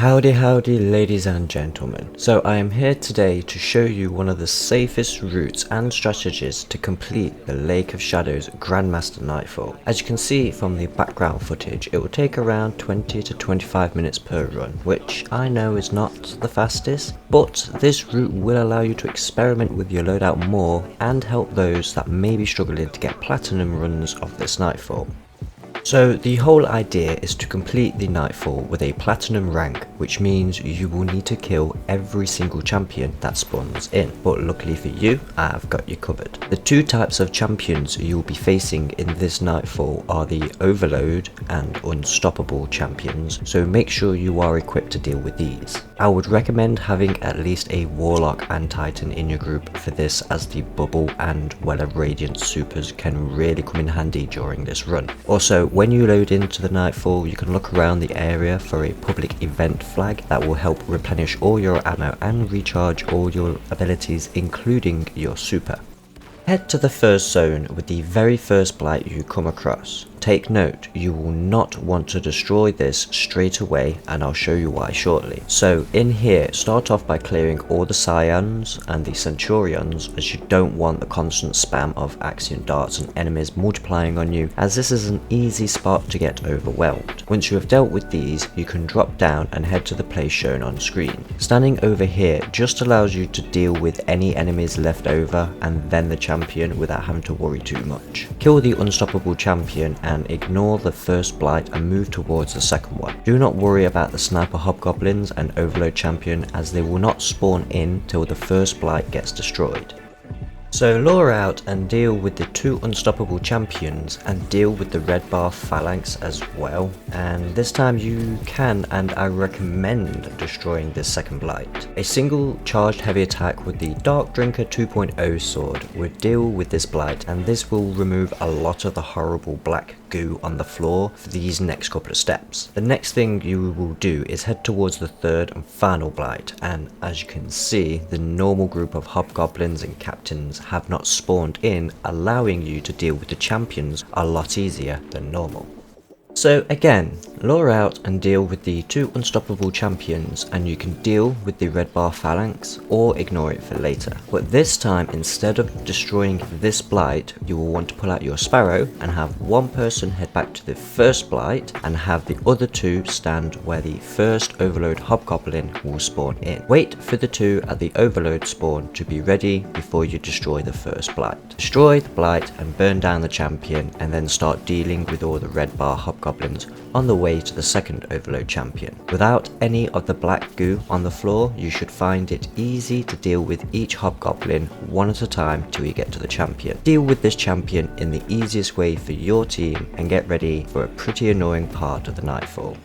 Howdy ladies and gentlemen. So I am here today to show you one of the safest routes and strategies to complete the Lake of Shadows Grandmaster Nightfall. As you can see from the background footage, it will take around 20 to 25 minutes per run, which I know is not the fastest, but this route will allow you to experiment with your loadout more and help those that may be struggling to get platinum runs of this Nightfall. So the whole idea is to complete the Nightfall with a platinum rank, which means you will need to kill every single champion that spawns in, but luckily for you, I've got you covered. The two types of champions you will be facing in this Nightfall are the Overload and Unstoppable champions, so make sure you are equipped to deal with these. I would recommend having at least a Warlock and Titan in your group for this, as the Bubble and Well of Radiance supers can really come in handy during this run. Also, when you load into the Nightfall, you can look around the area for a public event flag that will help replenish all your ammo and recharge all your abilities, including your super. Head to the first zone with the very first blight you come across. Take note, you will not want to destroy this straight away, and I'll show you why shortly. So in here, start off by clearing all the Scions and the Centurions, as you don't want the constant spam of Axion darts and enemies multiplying on you, as this is an easy spot to get overwhelmed. Once you have dealt with these, you can drop down and head to the place shown on screen. Standing over here just allows you to deal with any enemies left over and then the champion without having to worry too much. Kill the Unstoppable champion and ignore the first blight and move towards the second one. Do not worry about the sniper hobgoblins and overload champion, as they will not spawn in till the first blight gets destroyed. So lure out and deal with the two Unstoppable champions and deal with the red bar phalanx as well, and this time you can and I recommend destroying this second blight. A single charged heavy attack with the Dark Drinker 2.0 sword would deal with this blight, and this will remove a lot of the horrible black goo on the floor for these next couple of steps. The next thing you will do is head towards the third and final blight, and as you can see, the normal group of hobgoblins and captains have not spawned in, allowing you to deal with the champions a lot easier than normal. So again, lure out and deal with the two Unstoppable champions, and you can deal with the red bar phalanx or ignore it for later. But this time, instead of destroying this blight, you will want to pull out your Sparrow and have one person head back to the first blight and have the other two stand where the first Overload hobgoblin will spawn in. Wait for the two at the Overload spawn to be ready before you destroy the first blight. Destroy the blight and burn down the champion, and then start dealing with all the red bar hobgoblins on the way to the second Overload champion. Without any of the black goo on the floor, you should find it easy to deal with each hobgoblin one at a time till you get to the champion. Deal with this champion in the easiest way for your team and get ready for a pretty annoying part of the Nightfall.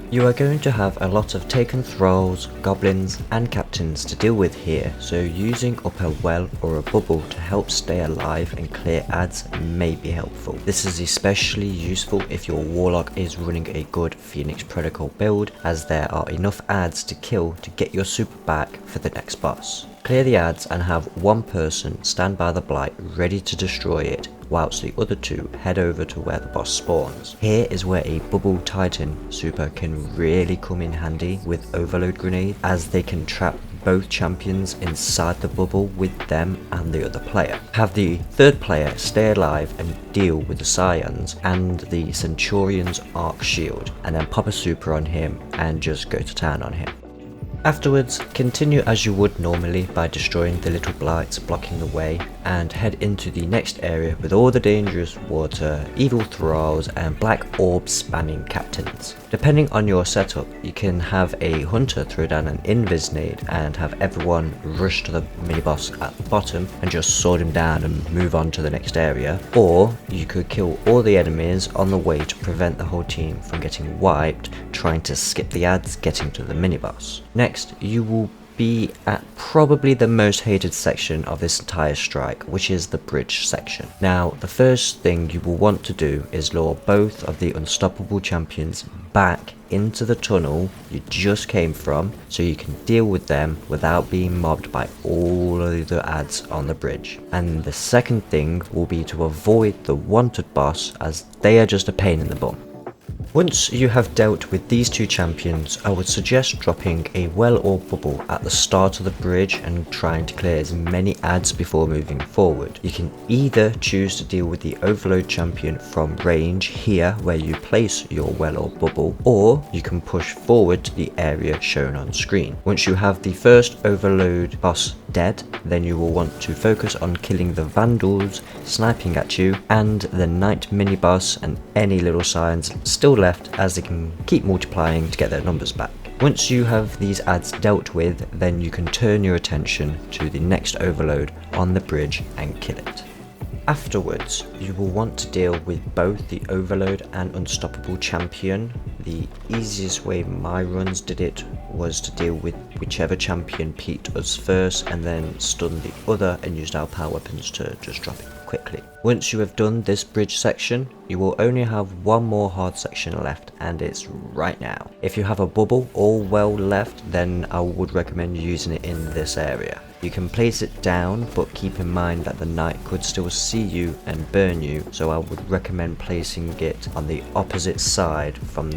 You are going to have a lot of taken thralls, goblins and captains to deal with here, so using up a well or a bubble to help stay alive and clear ads may be helpful. This is especially useful if your warlock is running a good Phoenix Protocol build, as there are enough ads to kill to get your super back for the next boss. Clear the ads and have one person stand by the blight ready to destroy it, whilst the other two head over to where the boss spawns. Here is where a Bubble Titan super can really come in handy with Overload grenade, as they can trap both champions inside the bubble with them and the other player. Have the third player stay alive and deal with the Scions and the Centurion's arc shield, and then pop a super on him and just go to town on him. Afterwards, continue as you would normally by destroying the little blights blocking the way, and head into the next area with all the dangerous water, evil thralls and black orb spamming captains. Depending on your setup, you can have a hunter throw down an invis nade and have everyone rush to the mini boss at the bottom and just sword him down and move on to the next area, or you could kill all the enemies on the way to prevent the whole team from getting wiped trying to skip the ads getting to the mini boss. Next, you will be at probably the most hated section of this entire strike, which is the bridge section. Now, the first thing you will want to do is lure both of the Unstoppable champions back into the tunnel you just came from, so you can deal with them without being mobbed by all of the ads on the bridge. And the second thing will be to avoid the wanted boss, as they are just a pain in the bum. Once you have dealt with these two champions, I would suggest dropping a well or bubble at the start of the bridge and trying to clear as many adds before moving forward. You can either choose to deal with the overload champion from range here where you place your well or bubble, or you can push forward to the area shown on screen. Once you have the first overload boss dead, then you will want to focus on killing the vandals sniping at you and the knight mini boss and any little scions still left, as they can keep multiplying to get their numbers back. Once you have these adds dealt with, then you can turn your attention to the next overload on the bridge and kill it. Afterwards, you will want to deal with both the overload and unstoppable champion. The easiest way my runs did it was to deal with whichever champion peeked us first and then stun the other and used our power weapons to just drop it quickly. Once you have done this bridge section, you will only have one more hard section left, and it's right now. If you have a bubble or well left, then I would recommend using it in this area. You can place it down, but keep in mind that the knight could still see you and burn you, so I would recommend placing it on the opposite side from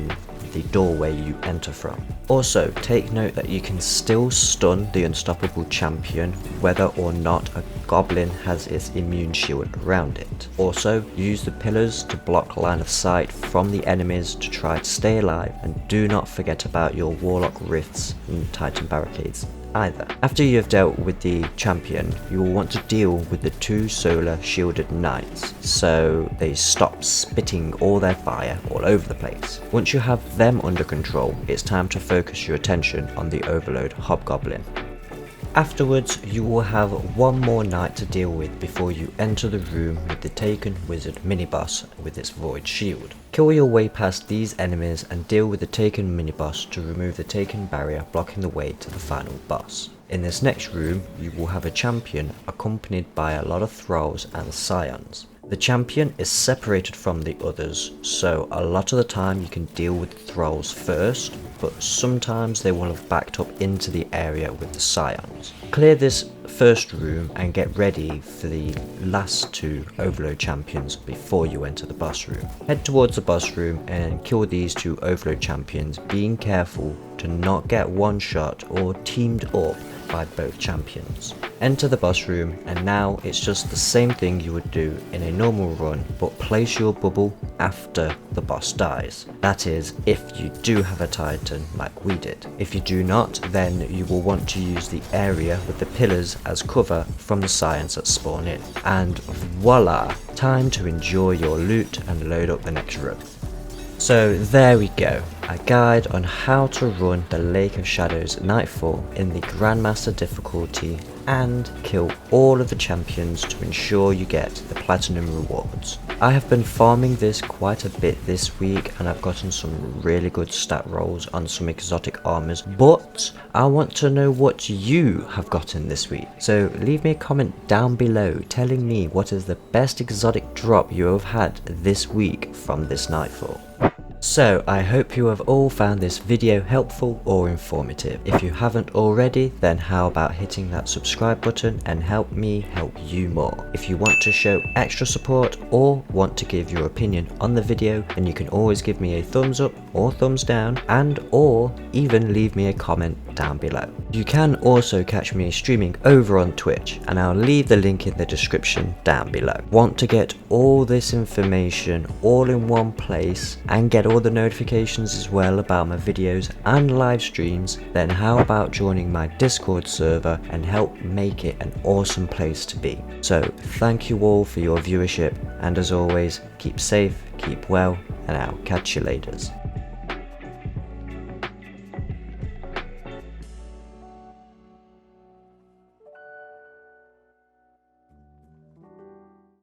the doorway you enter from. Also, take note that you can still stun the unstoppable champion whether or not a goblin has its immune shield around it. Also, use the pillars to block line of sight from the enemies to try to stay alive, and do not forget about your warlock rifts and titan barricades either. After you have dealt with the champion, you will want to deal with the two solar shielded knights so they stop spitting all their fire all over the place. Once you have them under control, it's time to focus your attention on the overload hobgoblin. Afterwards, you will have one more knight to deal with before you enter the room with the Taken Wizard mini-boss with its void shield. Kill your way past these enemies and deal with the Taken mini-boss to remove the Taken barrier blocking the way to the final boss. In this next room, you will have a champion accompanied by a lot of thralls and scions. The champion is separated from the others, so a lot of the time you can deal with the thralls first, but sometimes they will have backed up into the area with the scions. Clear this first room and get ready for the last two overload champions before you enter the boss room. Head towards the boss room and kill these two overload champions, being careful to not get one shot or teamed up by both champions. Enter the boss room, and now it's just the same thing you would do in a normal run, but place your bubble after the boss dies. That is, if you do have a titan like we did. If you do not, then you will want to use the area with the pillars as cover from the scions that spawn in. And voila! Time to enjoy your loot and load up the next room. So there we go, a guide on how to run the Lake of Shadows Nightfall in the Grandmaster difficulty and kill all of the champions to ensure you get the platinum rewards. I have been farming this quite a bit this week and I've gotten some really good stat rolls on some exotic armors, but I want to know what you have gotten this week. So leave me a comment down below telling me what is the best exotic drop you have had this week from this Nightfall. So I hope you have all found this video helpful or informative. If you haven't already, then how about hitting that subscribe button and help me help you more. If you want to show extra support or want to give your opinion on the video, then you can always give me a thumbs up or thumbs down, and or even leave me a comment down below. You can also catch me streaming over on Twitch, and I'll leave the link in the description down below. Want to get all this information all in one place and get all the notifications as well about my videos and live streams? Then how about joining my Discord server and help make it an awesome place to be. So thank you all for your viewership, and as always, keep safe, keep well, and I'll catch you later.